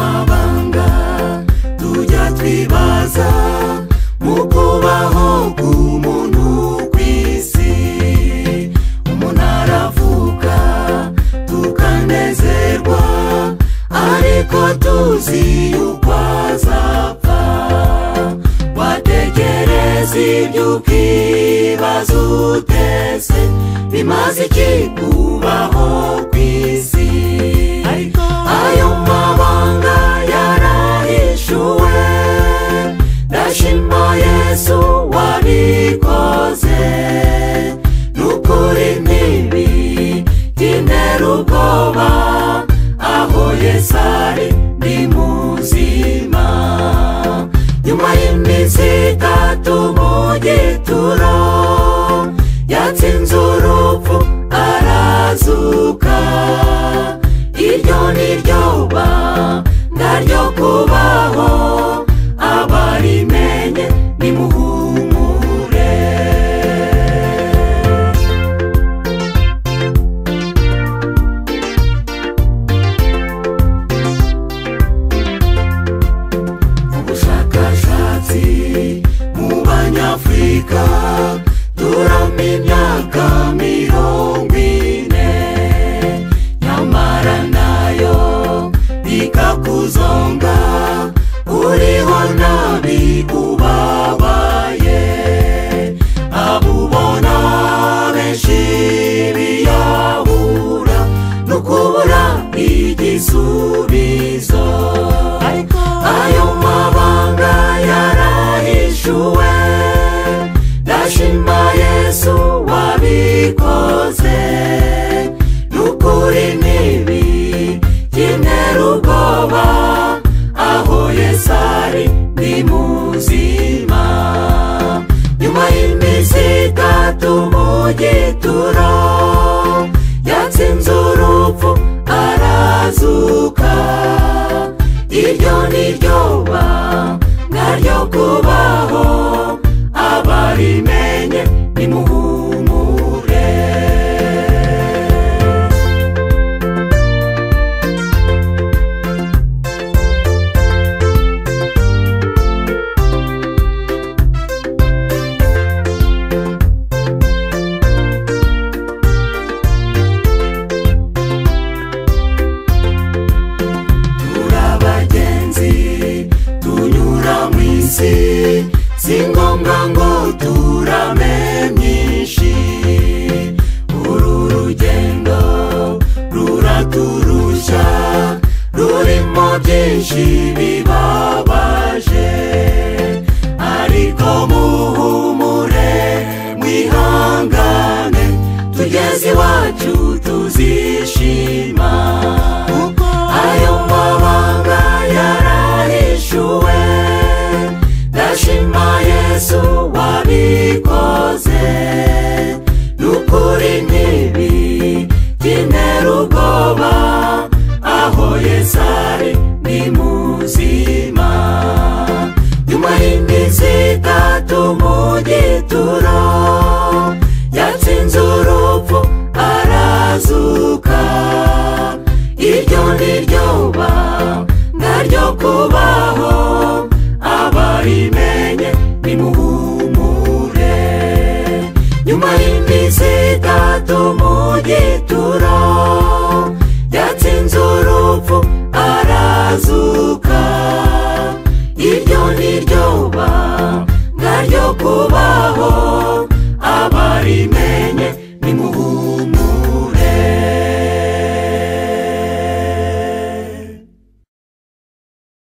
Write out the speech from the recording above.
mabanga tujya twibaza mu kubaho k'umuntu kw'isi. Umuntu aravuka tukanezerwa ariko tuzi yuko azapfa. Watekereza ibyo ukibaza utese bimaze iki kubaho kw'isi? Ayo mabanga yarahishuwe, ndashima Yesu wabikoze. Nukuri ntibintera ubwoba, aho Yesu ari ndi muzima. Nyuma y'iminsi 3 mu gituro yatsinze urupfu arazuka. Iryo ni ryo banga ryo kubaho, abarimenye nimuhumure. Ubushakashatsi mu Banyafurika turama imyaka 40, nyamara nayo ikakuzonga. Uriho nabi ubabaye, abubona benshi biyahura no kubura igisubizo. Ayo mabanga yarahishuwe, ndashima Yesu wabikoze. Nukuri ntibintera ubwoba, aho Yesu ari ndi muzima. Nyuma y'iminsi 3 mu gituro yatsinze urupfu arazuka. Iryo ni ryo banga ryo kubaho, abarimenye nimuhumure. Si ngombwa ngo turame myinshi, uru rugendo ruraturushya, rurimo byinshi bibabaje. Ariko muhumure mwihangane, tugeze iwacu tuzishima. Ayo mabanga yarahishuwe, ndashima Yesu wabikoze. Nukuri ntibintera ubwoba, aho Yesu ari ndi muzima. Nyuma y'iminsi 3 mu gituro yatsinze urupfu arazuka. Iryo ni ryo banga ryo kubaho, abarimenye nimuhumure. Nyuma y'iminsi 3 mu gituro yatsinze urupfu arazuka.